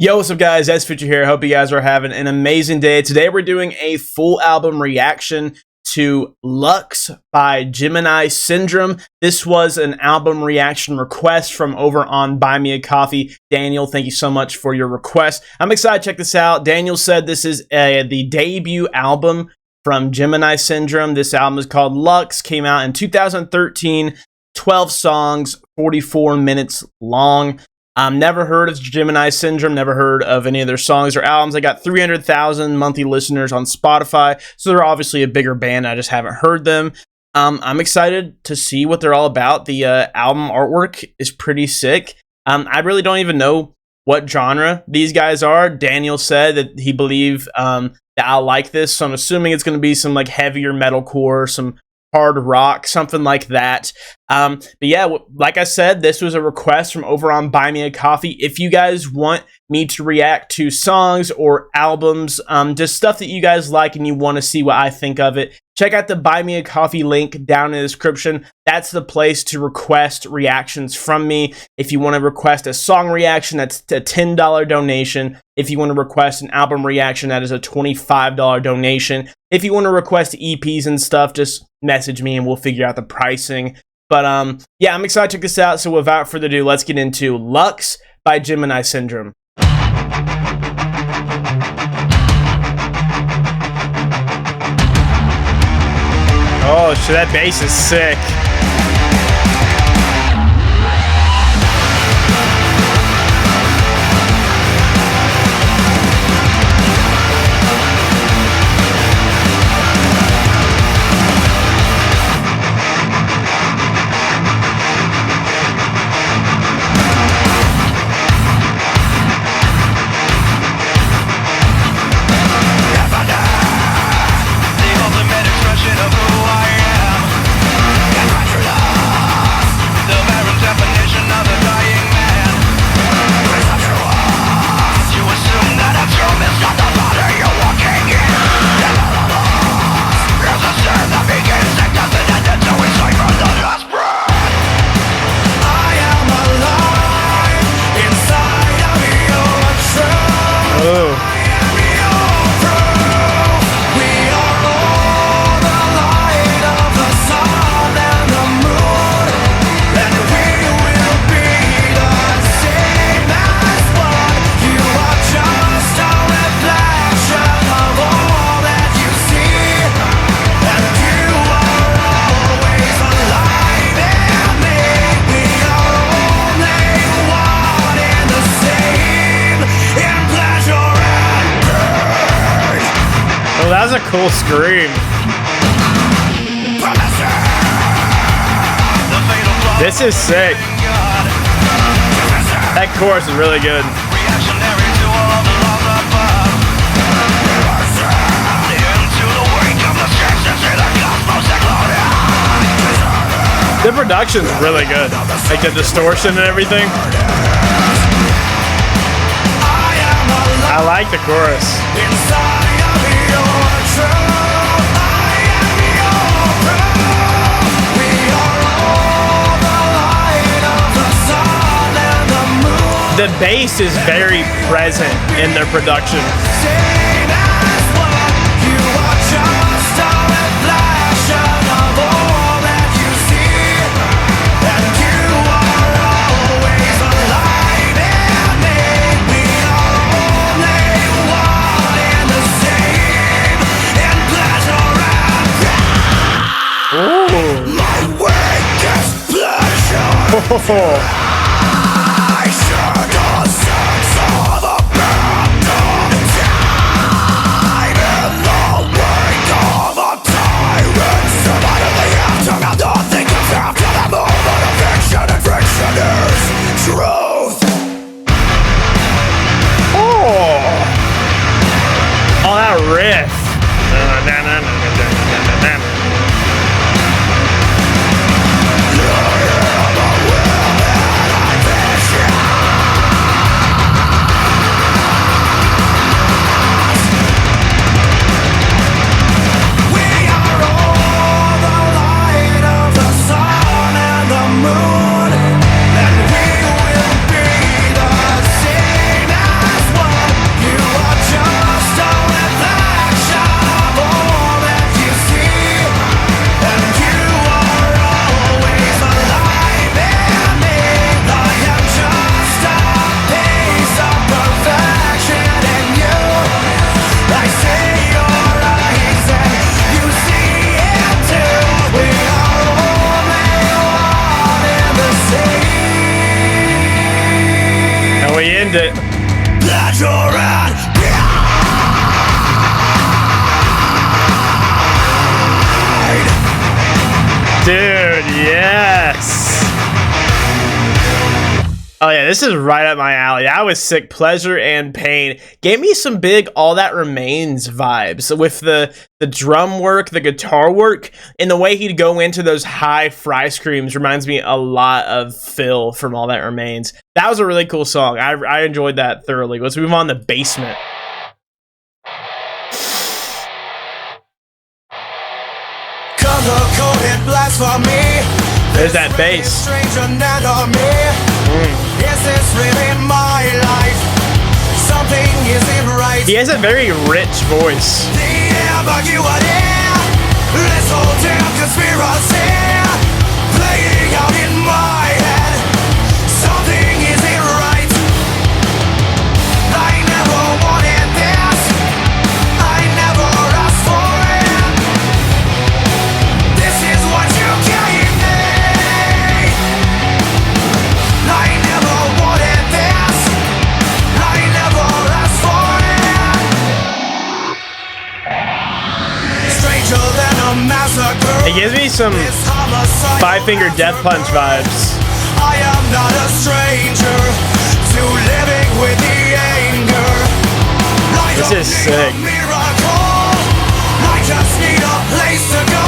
Yo, what's up guys, S-Future here. Hope you guys are having an amazing day. Today we're doing a full album reaction to Lux by Gemini Syndrome. This was an album reaction request from over on Buy Me a Coffee. Daniel, thank you so much for your request. I'm excited to check this out. Daniel said this is the debut album from Gemini Syndrome. This album is called Lux, came out in 2013, 12 songs, 44 minutes long. Never heard of Gemini Syndrome, never heard of any of their songs or albums. I got 300,000 monthly listeners on Spotify, so they're obviously a bigger band. I just haven't heard them. I'm excited to see what they're all about. The album artwork is pretty sick. I really don't even know what genre these guys are. Daniel said that he believed that I'll like this, so I'm assuming it's going to be some like heavier metalcore, some hard rock, something like that. But yeah, like I said, this was a request from over on Buy Me a Coffee. If you guys want me to react to songs or albums, just stuff that you guys like and you want to see what I think of it, check out the Buy Me a Coffee link down in the description. That's the place to request reactions from me. If you want to request a song reaction, that's a $10 donation. If you want to request an album reaction, that is a $25 donation. If you want to request EPs and stuff, just message me and we'll figure out the pricing. But yeah, I'm excited to check this out. So without further ado, let's get into Lux by Gemini Syndrome. Oh shit, that bass is sick. That was a cool scream. This is sick. That chorus is really good. The production's really good. Like the distortion and everything. I like the chorus. The bass is very present in their production. Oh. Oh, that riff. Let your hand guide. Dude, yes. Oh yeah, this is right up my alley. That was sick. Pleasure and Pain gave me some big All That Remains vibes with the drum work, the guitar work, and the way he'd go into those high fry screams reminds me a lot of Phil from All That Remains. That was a really cool song. I enjoyed that thoroughly. Let's move on to Basement. Color-coded blasphemy. There's that bass. Is this really my life? Something isn't right. He has a very rich voice. The ambiguity, this whole damn conspiracy playing out in my head. Something isn't right. I never wanted this. I never asked for it. This is what you gave me. I never wanted this. I never asked for it. Stranger than a massacre. It gives me some Five Finger Death Punch vibes. I am not a stranger to living with the anger. This is sick. I just need a place to go.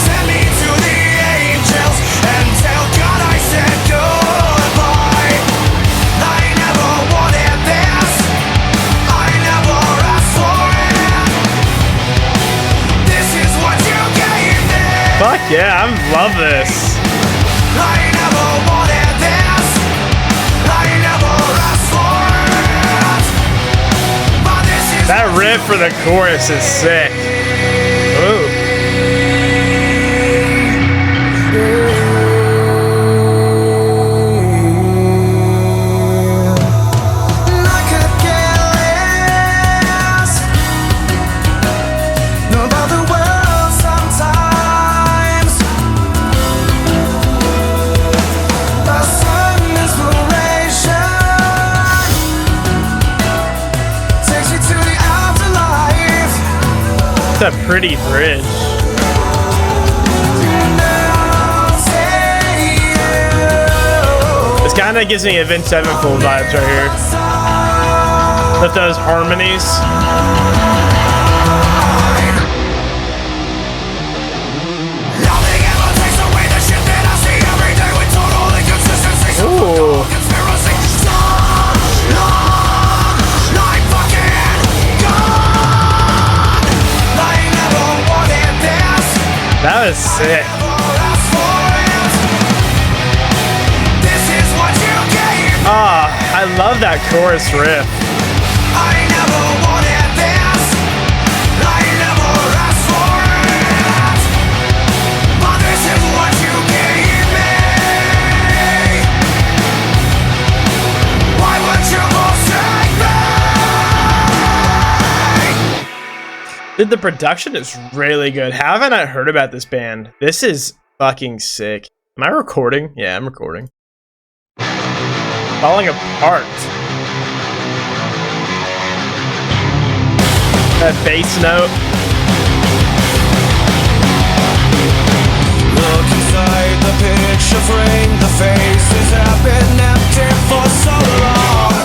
Send me to the angels and tell God I said goodbye. I never wanted this. I never asked for it. This is what you gave me. Fuck yeah, I love this. I never wanted this. I never asked for it. But this is That riff for the chorus is sick. Ooh. I could care less about the world sometimes. A sudden inspiration takes you to the afterlife. It's a pretty bridge. This kind of gives me Avenged Sevenfold vibes right here. With those harmonies. Nothing ever takes away the shit that I see every day with total inconsistency. Ooh. Conspiracy. So long, I'm fucking gone. I never wanted this. That was sick. Never asked for it. This is what you gave me. Ah, I love that chorus riff. I never wanted this. I never asked for it. But this is what you gave me. Why would you forsake me? Dude, the production is really good. How have I not heard about this band? This is fucking sick. Am I recording? Yeah, I'm recording. Falling Apart. That bass note. Look inside the picture frame. The faces have been empty for so long.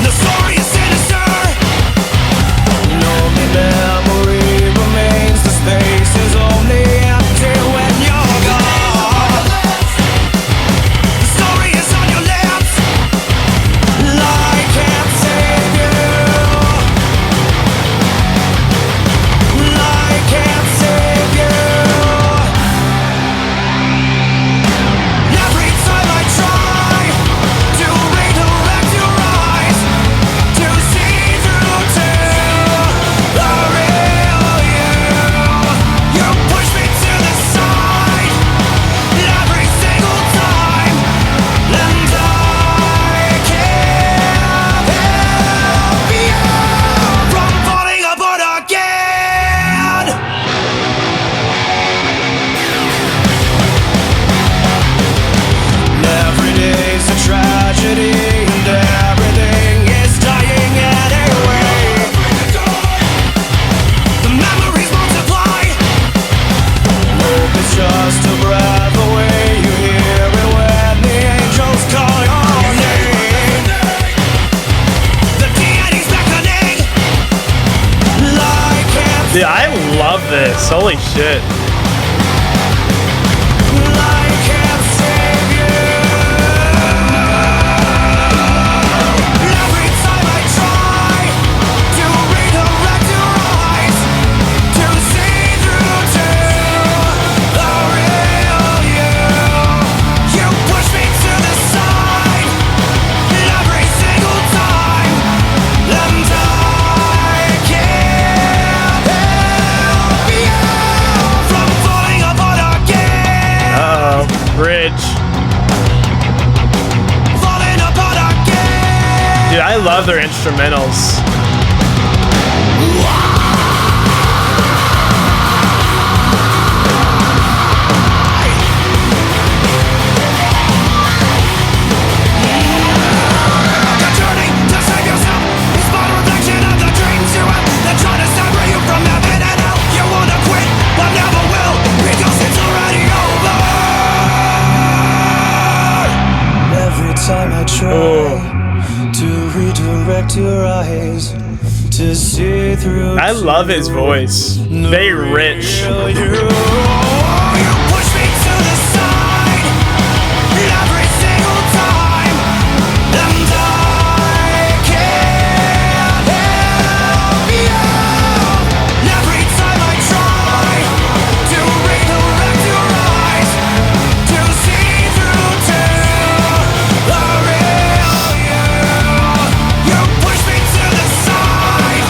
The story is sinister. No memory remains. The space is only empty when you're gone. The story is on your lips. Lie can't save you. Lie can't save you. Every time I try, Dude, I love this. Holy shit. Bridge. Dude, I love their instrumentals. Time I try to redirect your eyes to see through. I love his voice. Very rich. You push me to the side every single time, and I can't help you. Every time I try to redirect your eyes to see through to the real you. You push me to the side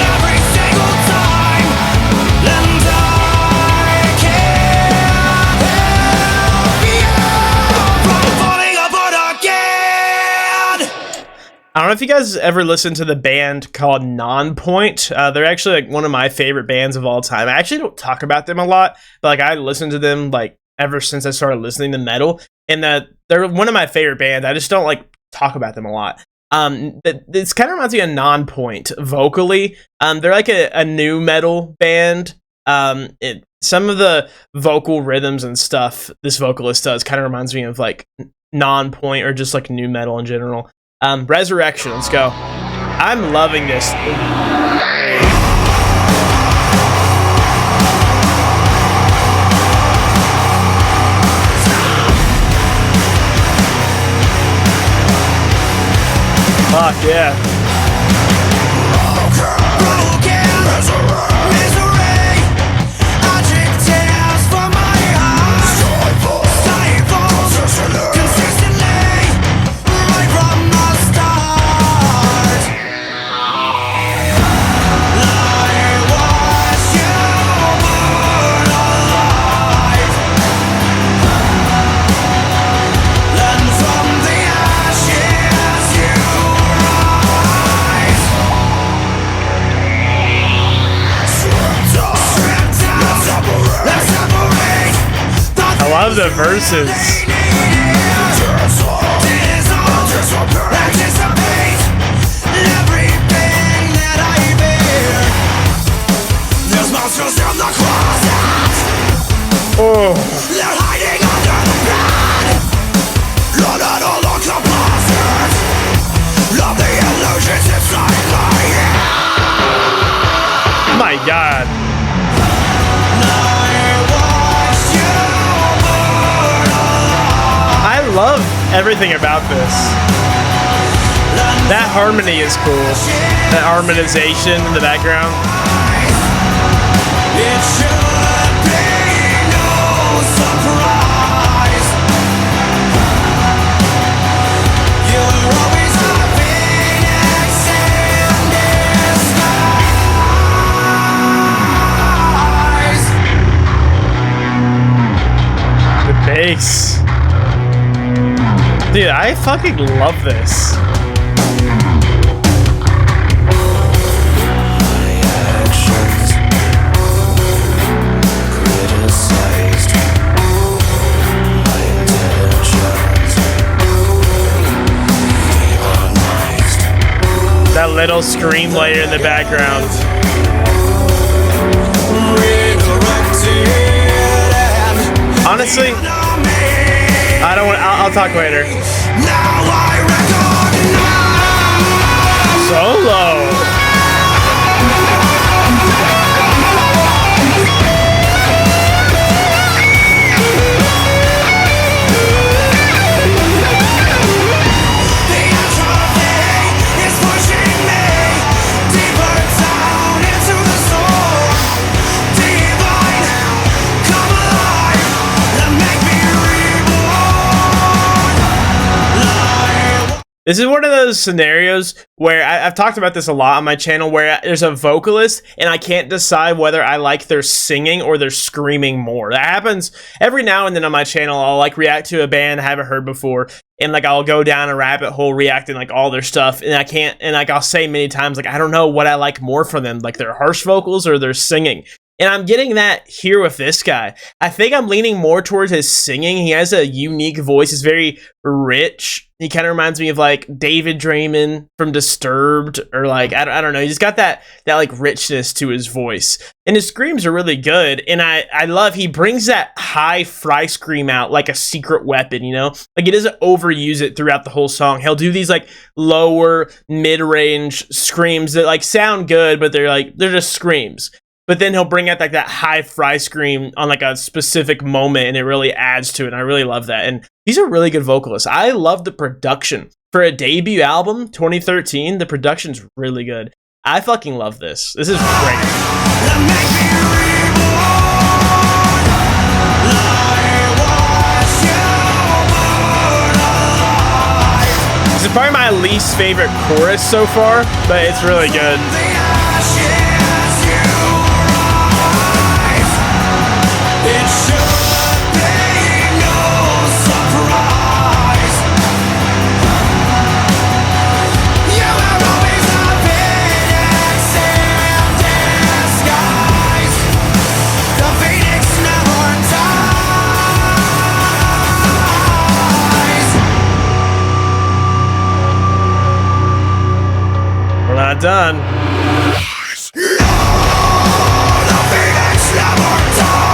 every single time, and I can't help you from falling apart again. I don't know if you guys ever listened to the band called Nonpoint. They're actually like one of my favorite bands of all time. I actually don't talk about them a lot, but like I listened to them like ever since I started listening to metal, and they're one of my favorite bands. I just don't like talk about them a lot. This kind of reminds me of Nonpoint vocally. They're like a new metal band. Some of the vocal rhythms and stuff this vocalist does kind of reminds me of like Nonpoint or just like new metal in general. Resurrection, let's go. I'm loving this. Fuck yeah. I love the verses. Oh. They're hiding under the bed. You're not all on the closet. Love the illusions inside my head. My God. I love everything about this. That harmony is cool. That harmonization in the background. It should be no surprise. You're always Phoenix in disguise. The bass. Dude, I fucking love this. That little scream layer in the background. Honestly, I don't want. I'll talk later. Solo. This is one of those scenarios where I've talked about this a lot on my channel, where there's a vocalist and I can't decide whether I like their singing or their screaming more. That happens every now and then on my channel. I'll like react to a band I haven't heard before, and like I'll go down a rabbit hole reacting like all their stuff, and I can't, and like I'll say many times like I don't know what I like more from them, like their harsh vocals or their singing. And I'm getting that here with this guy. I think I'm leaning more towards his singing. He has a unique voice. It's very rich. He kind of reminds me of like David Draymond from Disturbed, or like, I don't know. He's got that like richness to his voice. And his screams are really good. And I love, he brings that high fry scream out like a secret weapon, you know? Like he doesn't overuse it throughout the whole song. He'll do these like lower mid-range screams that like sound good, but they're just screams. But then he'll bring out like that high fry scream on like a specific moment, and it really adds to it. And I really love that. And he's a really good vocalist. I love the production. For a debut album, 2013, the production's really good. I fucking love this. This is great. This is probably my least favorite chorus so far, but it's really good. It should be no surprise. You have always been in disguise. The phoenix never dies. We're not done. The phoenix never dies.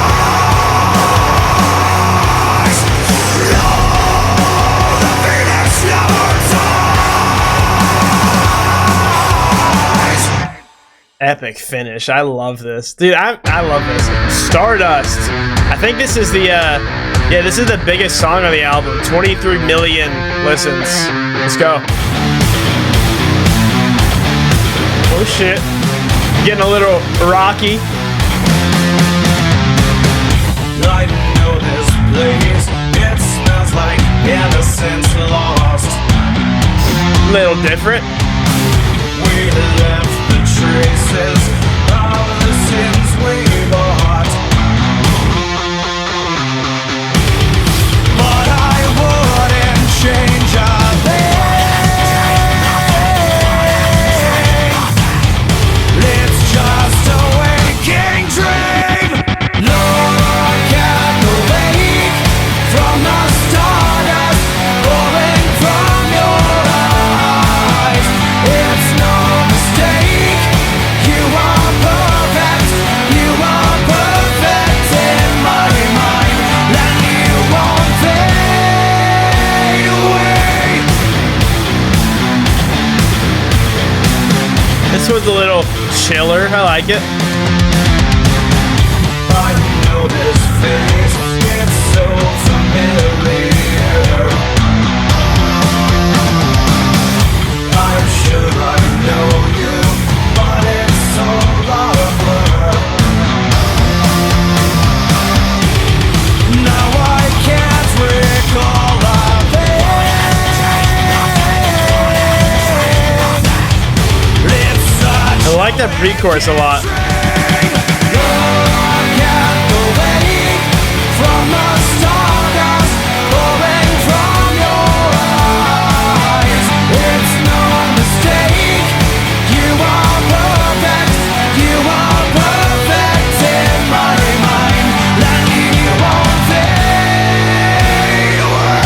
Epic finish. I love this, dude. I love this. Stardust. I think this is the this is the biggest song on the album. 23 million listens. Let's go. Oh shit. Getting a little rocky. I know this place. It smells like innocence lost. Little different. We left the traces of the sins we bought. But I wouldn't change a thing. It's just a waking dream. Look at the wake from the stardust pouring from your eyes. It's no mistake. You are perfect. You are perfect in my mind. And you won't fade away. This was a little chiller. I like it. I know this face. It's so familiar. I'm sure I know you, but it's all a blur. Now I can't recall a thing. It's such I like that pre-chorus a lot. Look at the wake from the stardust pouring from your eyes. It's no mistake. You are perfect. You are perfect in my mind. And you won't fade away.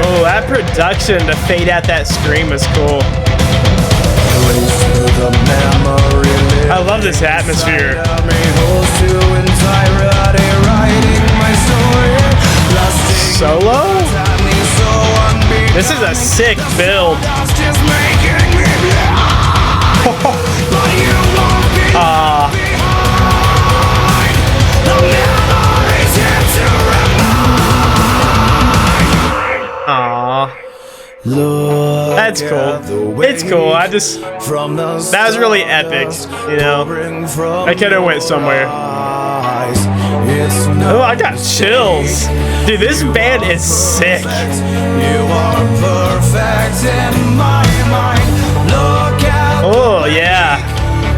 Oh, that production to fade out that scream was cool. I love this atmosphere. Solo? This is a sick build. That's cool. It's cool. That was really epic, you know. I could have went somewhere. Oh, I got chills. Dude, this band is sick. You are perfect in my mind. Look at Oh, yeah.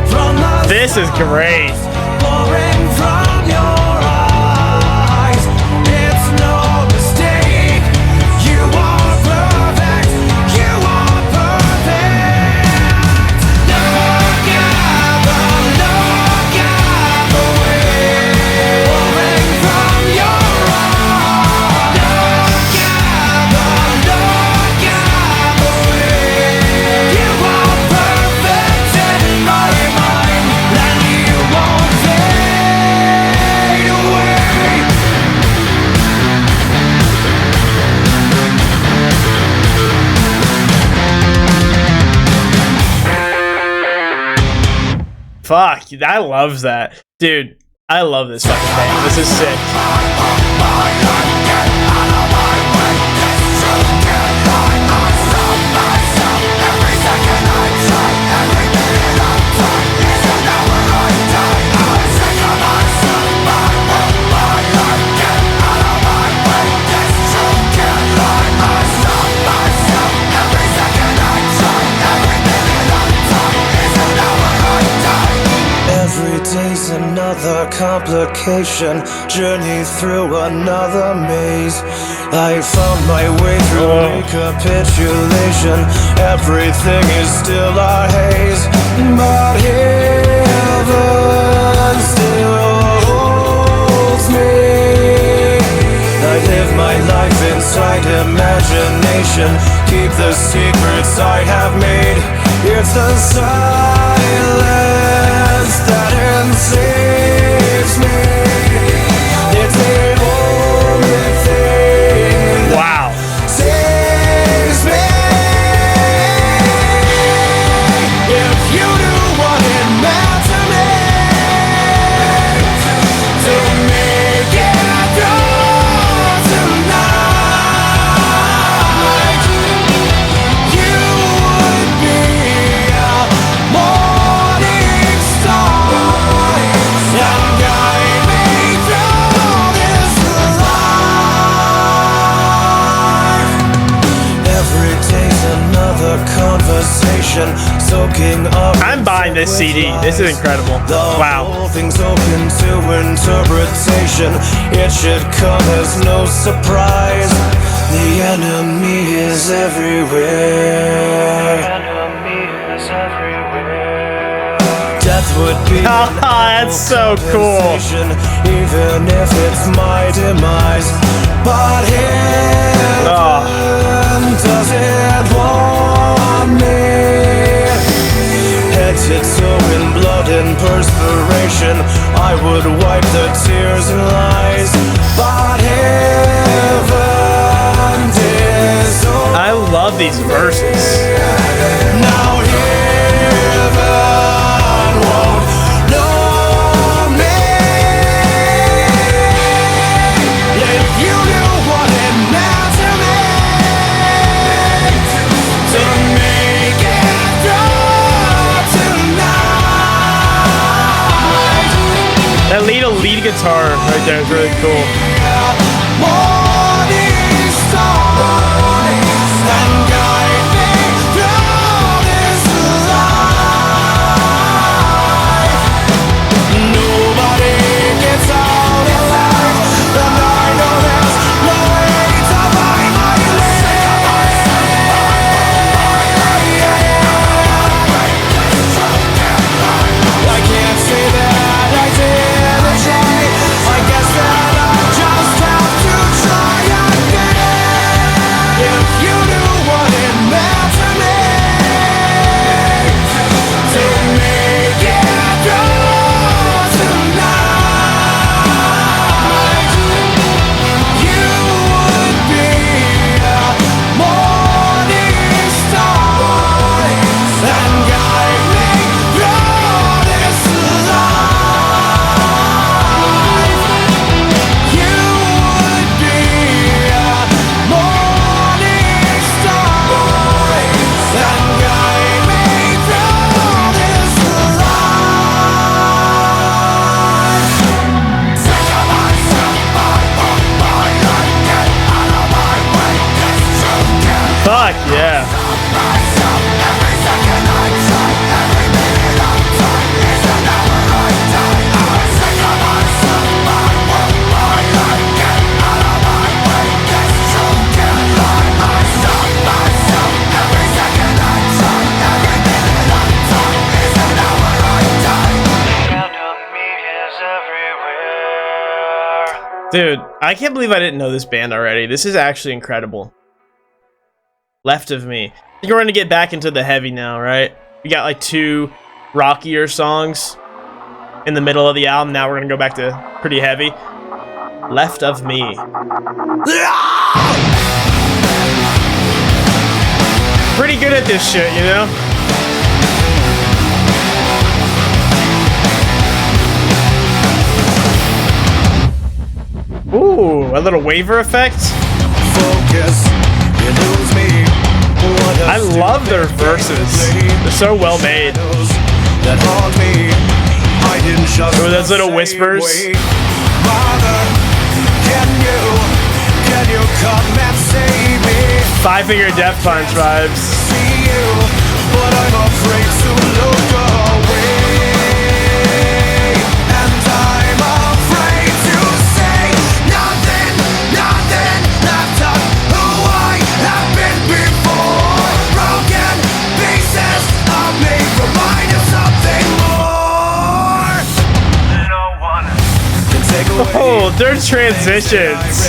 from the This is great. pouring from your eyes. It's no mistake. You are perfect. You are perfect. Look at the way pouring from your eyes. Look at the way you are perfect in my mind. And you won't fade away. Fuck, I love that. Dude, I love this fucking band. This is sick. Every day's another complication, journey through another maze. I found my way through recapitulation. Everything is still a haze, but heaven still holds me. I live my life inside imagination, keep the secrets I have made. It's the silence that enslaves me. It's the only thing that Wow. saves me. If you knew what it meant to me to make it through tonight, you would be a morning star and guide me through this life. Every day's another conversation, soaking up. I'm buying this CD. This is incredible. Wow. Whole thing's open to interpretation. It should come as no surprise. The enemy is everywhere. Death would be That's so cool. compensation, even if it's my demise. But heaven doesn't want me. Head to toe in blood and perspiration, I would wipe the tears and lies. But heaven disowned. I love these verses. Now heaven won't know me. If you knew what it meant to me to make it through tonight. That lead guitar right there is really cool. Morning star and guide me through this life. Nobody gets out alive, and I know there's no way to find my I can't say that I didn't try. I guess that I'm just Dude, I can't believe I didn't know this band already. This is actually incredible. Left of Me. I think we're gonna get back into the heavy now, right? We got like 2 rockier songs in the middle of the album. Now we're gonna go back to pretty heavy. Left of Me. Pretty good at this shit, you know? Ooh, a little waver effect. Focus, you lose me. I love their verses. They're so well made. That haunt me. I didn't just Ooh, those little whispers. Mother, can you come and save me? 5-finger death punch vibes. See you, but I'm afraid to look away. And I'm afraid to say nothing left of who I have been before. Broken pieces of me remind of something more. No one can take away. Oh, their transitions.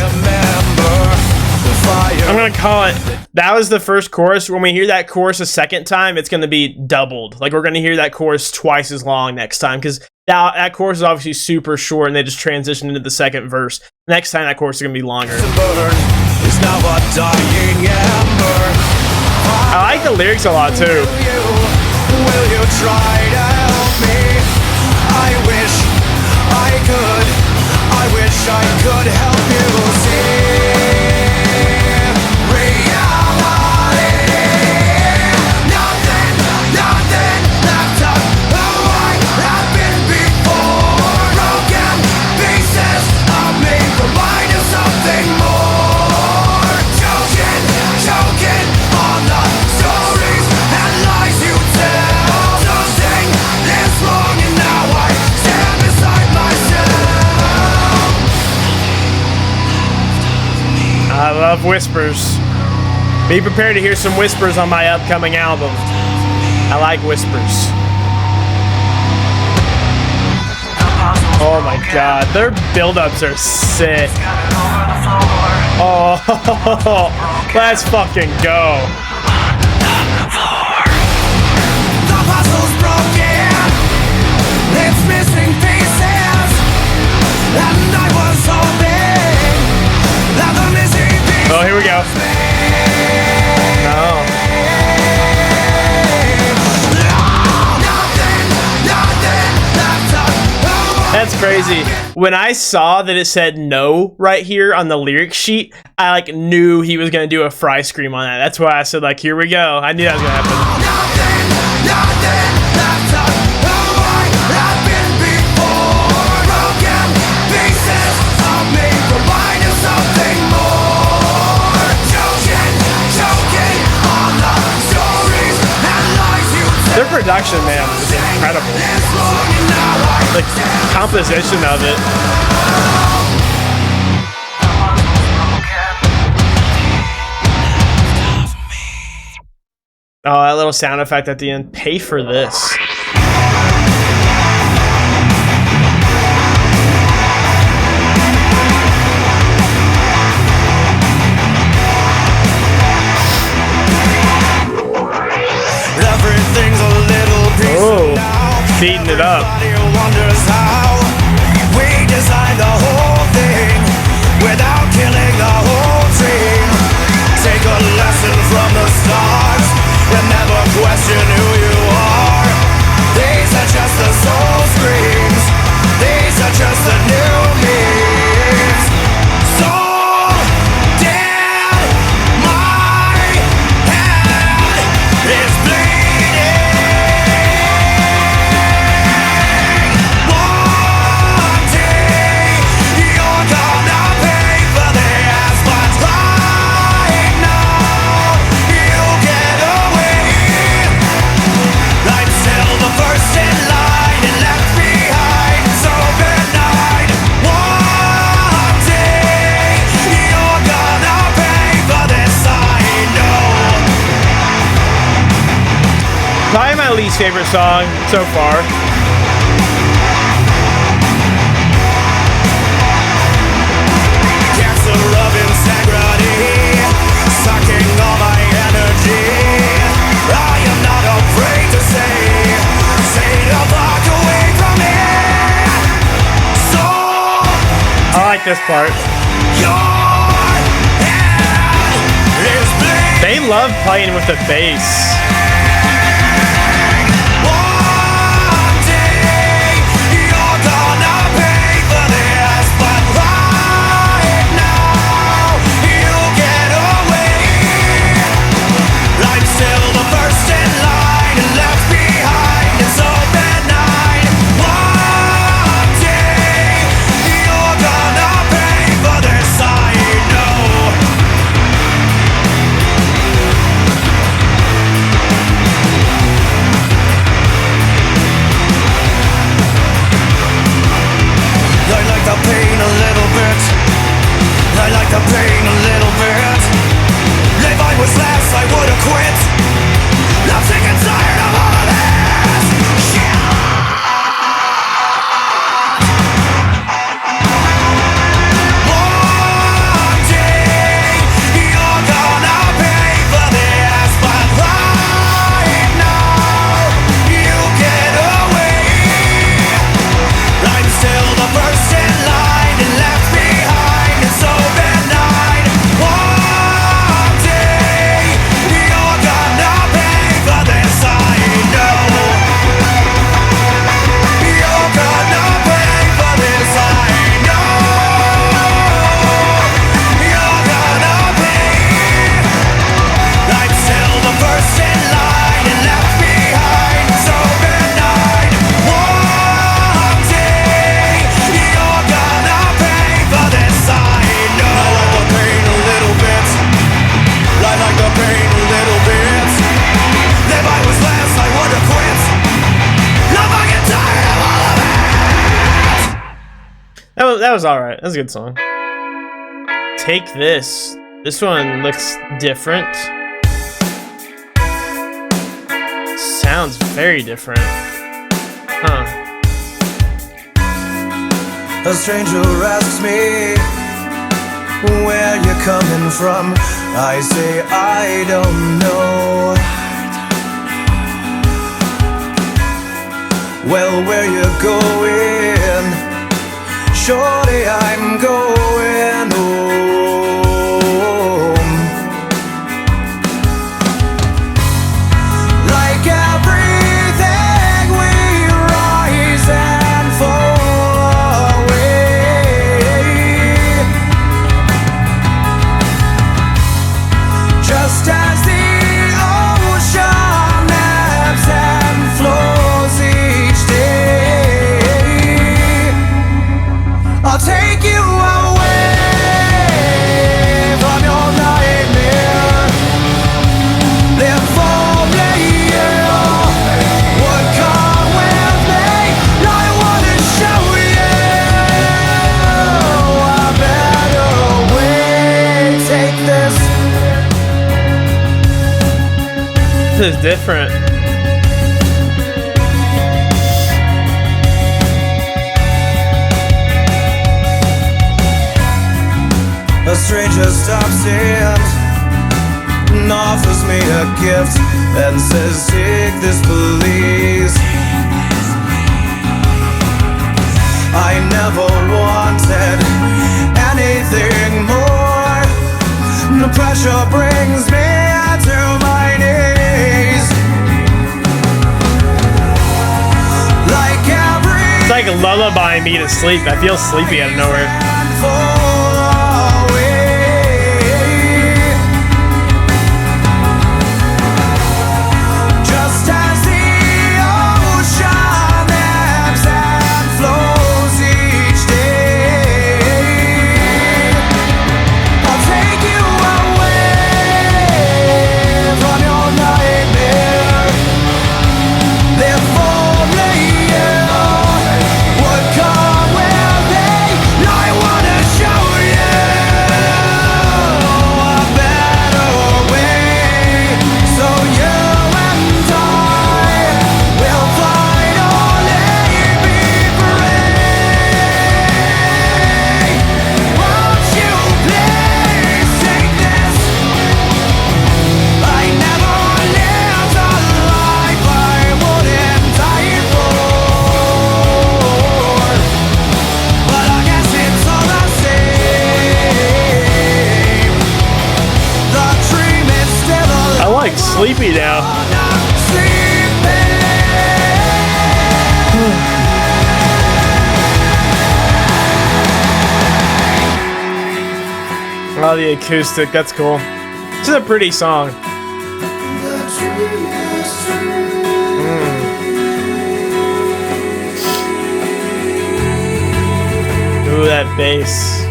I'm gonna call it. That was the first chorus. When we hear that chorus a second time, it's gonna be doubled. Like, we're gonna hear that chorus twice as long next time, because that chorus is obviously super short, and they just transitioned into the second verse. Next time, that chorus is gonna be longer. I like the lyrics a lot too. Will you try to help me? I wish I could. I wish I could help you see reality. Nothing left of who I have been before. Broken pieces of me remind of something more. Choking on the stories and lies you tell. Something is wrong and now I stand beside myself. I love whispers. Be prepared to hear some whispers on my upcoming album. I like whispers. Oh my god, their build-ups are sick. Oh, let's fucking go. The puzzle's broken. It's missing pieces. And I was hoping that the missing pieces. Oh, here we go. No. That's crazy. When I saw that it said no right here on the lyric sheet, I like knew he was gonna do a fry scream on that. That's why I said, like, here we go. I knew that was gonna happen. Nothing left of who I have been before. Broken pieces of me remind of something more. Choking on the stories and lies you tell. Their production, man, is incredible. The composition of it. Oh, that little sound effect at the end. Pay for this. Everything's a little piece Oh, now. feeding it up. Everybody wonders how we designed the whole thing without killing the whole team. Take a lesson from the stars and never question who you are. These are just the soul screams. These are just the new memes. Soul dead. My head is bleeding. One day you're gonna pay for this, but right now you get away. I'm still the first in line and left behind, so benign. One day you're gonna pay for this, I know. Probably my least favorite song so far. like this part. They love playing with the bass. The pain a little bit. If I was less, I would have quit. I'm sick and tired of all of this shit. One day you're gonna pay for this, but right now you get away. I'm still the first in line and left behind. It's so bad. That was alright. That was a good song. Take This. This one looks different. Sounds very different. Huh. A stranger asks me where you're coming from. I say I don't know. Well, where you going? Shorty, I'm going home. Like everything, we rise and fall away. Just as the ocean ebbs and flows each day, I'll take you away from your nightmare. Live for me, would come with me. I wanna show you a better way. Take this. This is different. A stranger stops in and offers me a gift and says, take this please. I never wanted anything more. The pressure brings me to my knees. Like every It's like lullabying me to sleep. I feel sleepy out of nowhere. I sleepy now. Oh, the acoustic, that's cool. This is a pretty song. Ooh, that bass.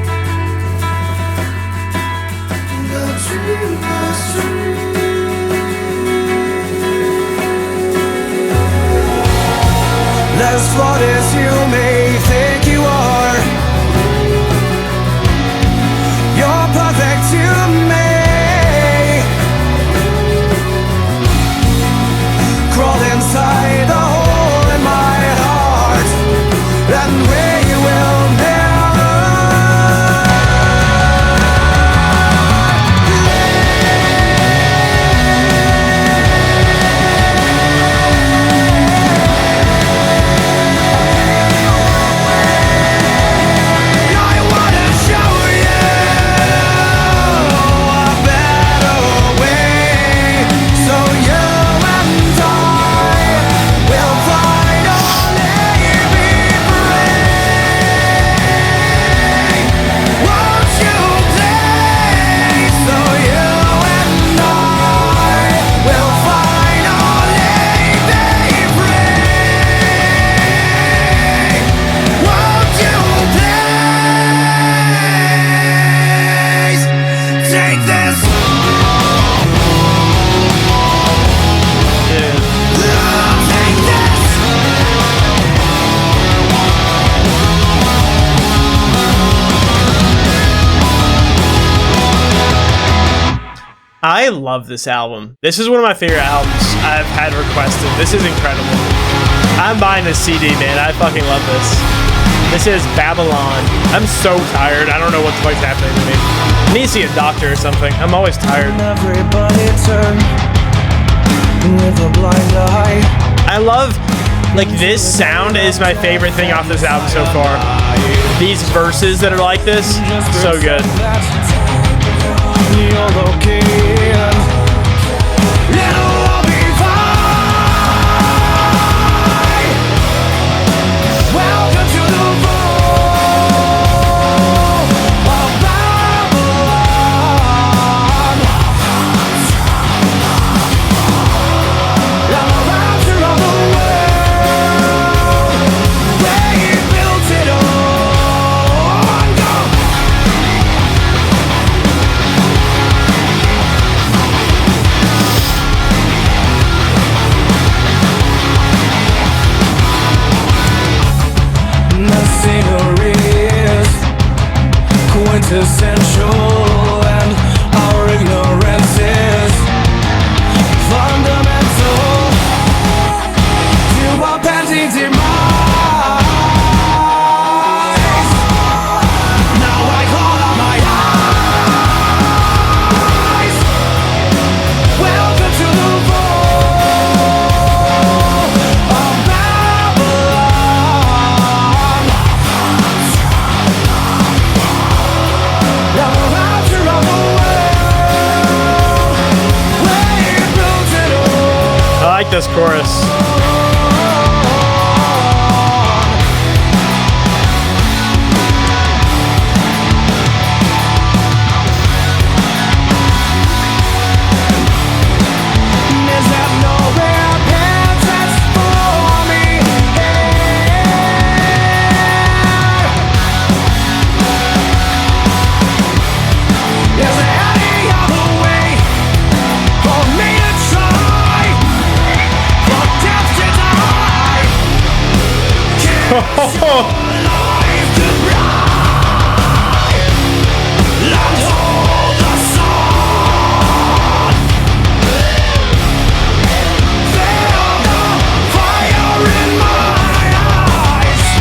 As flawed as you may think you are, you're perfect to me. Crawl inside the hole in my heart, and we will never I love this album. This is one of my favorite albums I've had requested. This is incredible. I'm buying this CD, man. I fucking love this. This is Babylon. I'm so tired. I don't know what the fuck's happening to me. I need to see a doctor or something. I'm always tired. everybody turn with a blind eye. I love, like, this sound is my favorite thing off this album so far. These verses that are like this, so good. You're okay. It'll all be fine. Welcome to the vault of Babylon. I'm a rapture of the world. They built it on. Essential, and our ignorance is fundamental to our pending demise. Now I call out my eyes. Welcome to the vault of Babylon. I like this chorus.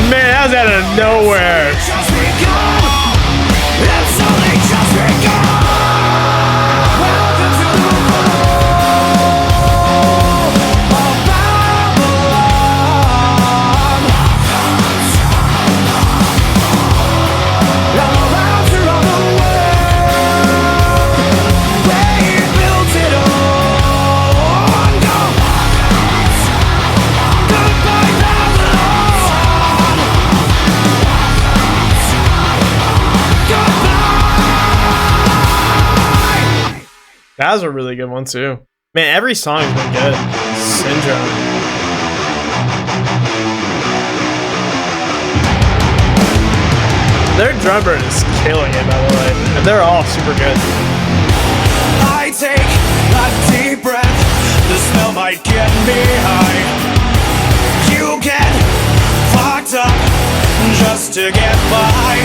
Man, how's that out of nowhere? That was a really good one too. Man, every song has been good. Syndrome. Their drummer is killing it, by the way. And they're all super good. I take a deep breath. The smell might get me high. You get fucked up just to get by.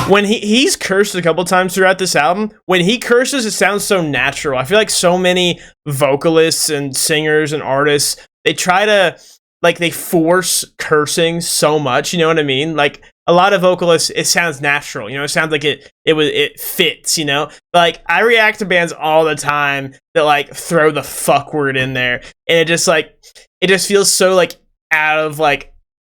When he's cursed a couple times throughout this album, when he curses, it sounds so natural. I feel like so many vocalists and singers and artists, they try to, like, they force cursing so much, you know what I mean? Like, a lot of vocalists, it sounds natural, you know, it sounds like it fits, you know? Like, I react to bands all the time that, like, throw the fuck word in there, and it just feels so, like, out of, like,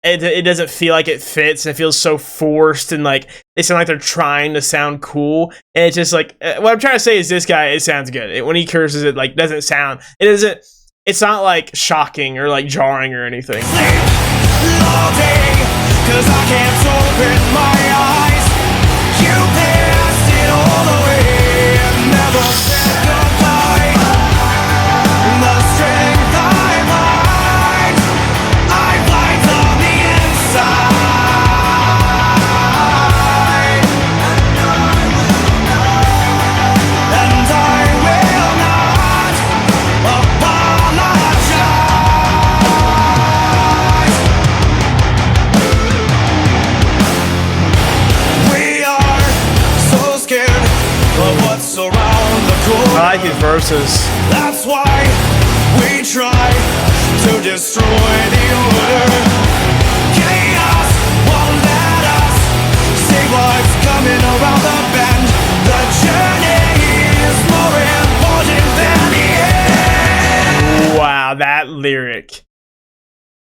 it doesn't feel like it fits, and it feels so forced, and like they sound like they're trying to sound cool, and it's just like what I'm trying to say is this guy, it sounds good. When he curses, it like doesn't sound, it's not like shocking or like jarring or anything. Sleep all day, 'cause I can't open my eyes. You passed it all away and never said goodbye. The strength I find, I find on the inside. And I will not apologize. We are so scared of what's around the corner. I like his verses. That's why we try to destroy the order. Chaos won't let us see what's coming around the bend. The journey is more important than the end. Wow, that lyric.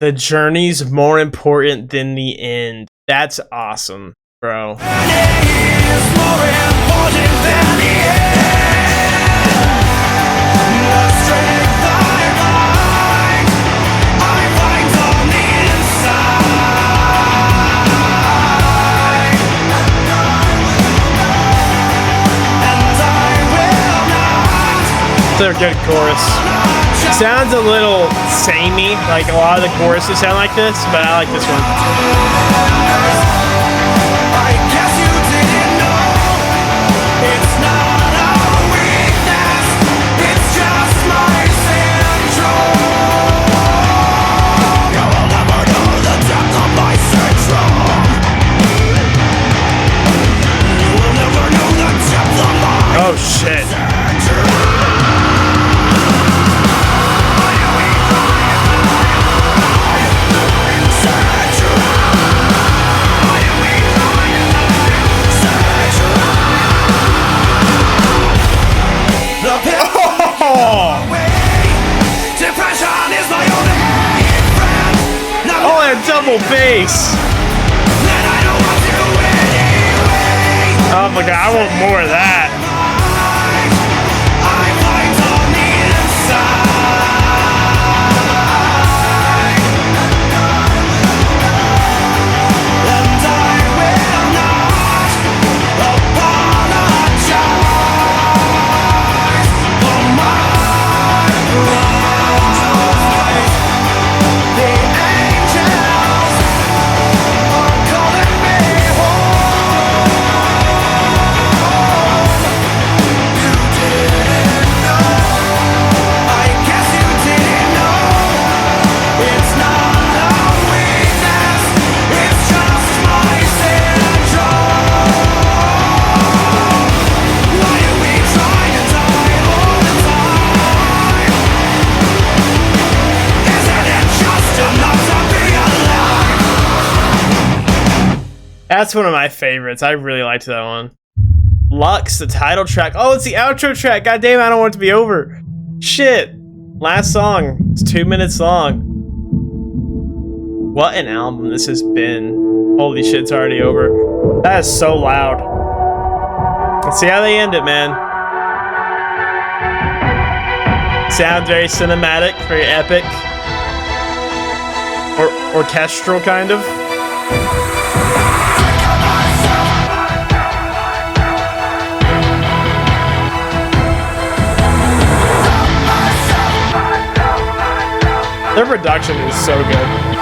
The journey's more important than the end. That's awesome, bro. Journey is more important than the end. The strength I find on the inside. And I will not. It's a good chorus. Sounds a little samey, like a lot of the choruses sound like this, but I like this one. I guess you didn't know. It's not a weakness. It's just my syndrome. You will never know the depth of my syndrome. You will never know the depth of my Oh shit. Depression is my only friend. Oh, that double bass. Then I don't want you anyway. Oh my god, I want more of that. I fight on the inside. And I will not apologize for my pride. The angels are calling me home. You didn't know. I guess you didn't know. It's not a weakness. It's just my syndrome. Why do we try to die all the time? Isn't it just enough to be alive? That's one of my favorites. I really liked that one. Lux, the title track. Oh, it's the outro track. God damn, I don't want it to be over. Shit. Last song. It's 2 minutes long. What an album this has been. Holy shit, it's already over. That is so loud. Let's see how they end it, man. Sounds very cinematic, very epic. Or orchestral, kind of. Their production is so good.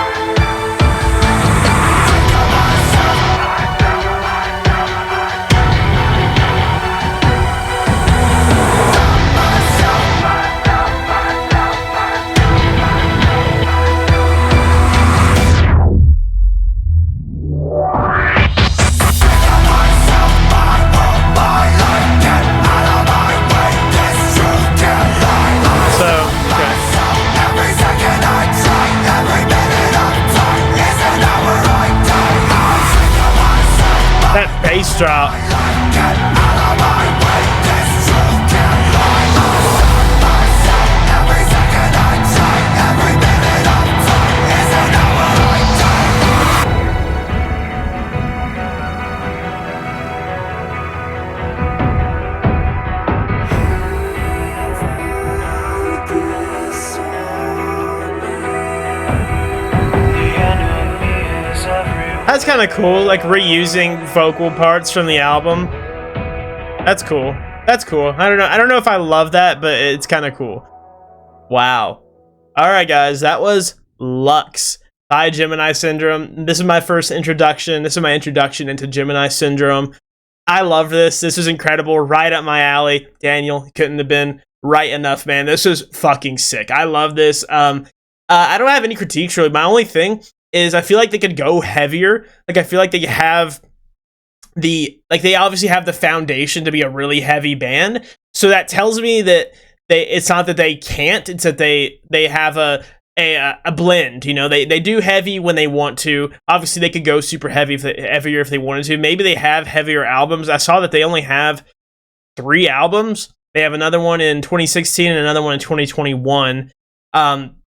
Bass drop. That's kind of cool, like reusing vocal parts from the album. That's cool. That's cool. I don't know if I love that, but it's kind of cool. Wow. All right, guys, that was Lux by Gemini Syndrome. This is my first introduction. This is my introduction into Gemini Syndrome. I love this. This is incredible. Right up my alley. Daniel, couldn't have been right enough, man. This is fucking sick. I love this. I don't have any critiques, really. My only thing is I feel like they could go heavier. Like, I feel like they have they obviously have the foundation to be a really heavy band. So that tells me that it's not that they can't, it's that they have a blend, you know. They do heavy when they want to. Obviously they could go super heavier if they wanted to. Maybe they have heavier albums. I saw that they only have 3 albums. They have another one in 2016 and another one in 2021.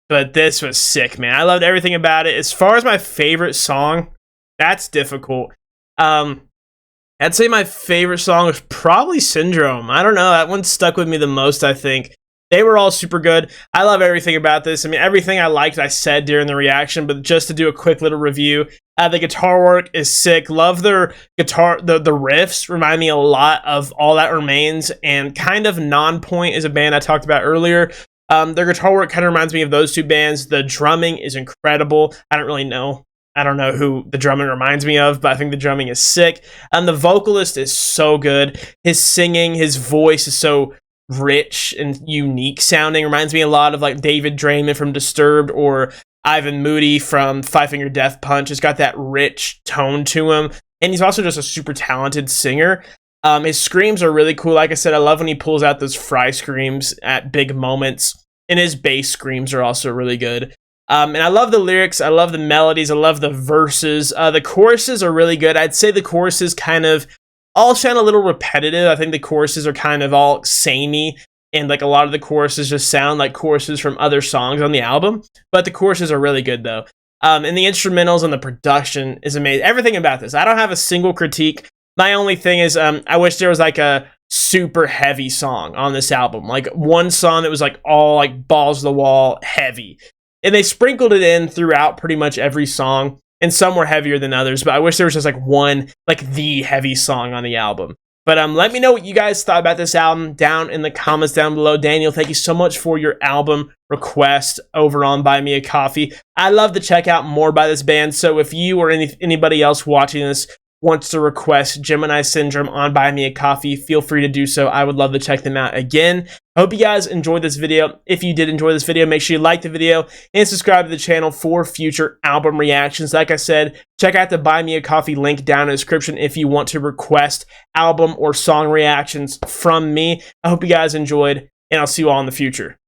But this was sick, man. I loved everything about it. As far as my favorite song, that's difficult. I'd say my favorite song was probably Syndrome. I don't know. That one stuck with me the most, I think. They were all super good. I love everything about this. I mean, everything I liked, I said during the reaction, but just to do a quick little review, the guitar work is sick. Love their guitar. The riffs remind me a lot of All That Remains and kind of Nonpoint is a band I talked about earlier. Their guitar work kind of reminds me of those two bands. The drumming is incredible. I don't know who the drumming reminds me of, but I think the drumming is sick. The vocalist is so good. His singing, his voice is so rich and unique sounding. Reminds me a lot of like David Draymond from Disturbed or Ivan Moody from Five Finger Death Punch. It's got that rich tone to him. And he's also just a super talented singer. His screams are really cool. Like I said, I love when he pulls out those fry screams at big moments. And his bass screams are also really good. And I love the lyrics. I love the melodies. I love the verses. The choruses are really good. I'd say the choruses kind of all sound a little repetitive. I think the choruses are kind of all samey. And like a lot of the choruses just sound like choruses from other songs on the album. But the choruses are really good though. And the instrumentals and the production is amazing. Everything about this. I don't have a single critique. My only thing is I wish there was like a super heavy song on this album. Like one song that was like all like balls to the wall heavy. And they sprinkled it in throughout pretty much every song. And some were heavier than others. But I wish there was just like one, like the heavy song on the album. But let me know what you guys thought about this album down in the comments down below. Daniel, thank you so much for your album request over on Buy Me a Coffee. I love to check out more by this band. So if you or anybody else watching this wants to request Gemini Syndrome on Buy Me a Coffee, feel free to do so. I would love to check them out again. I hope you guys enjoyed this video. If you did enjoy this video, make sure you like the video and subscribe to the channel for future album reactions. Like I said, check out the Buy Me a Coffee link down in the description if you want to request album or song reactions from me. I hope you guys enjoyed, and I'll see you all in the future.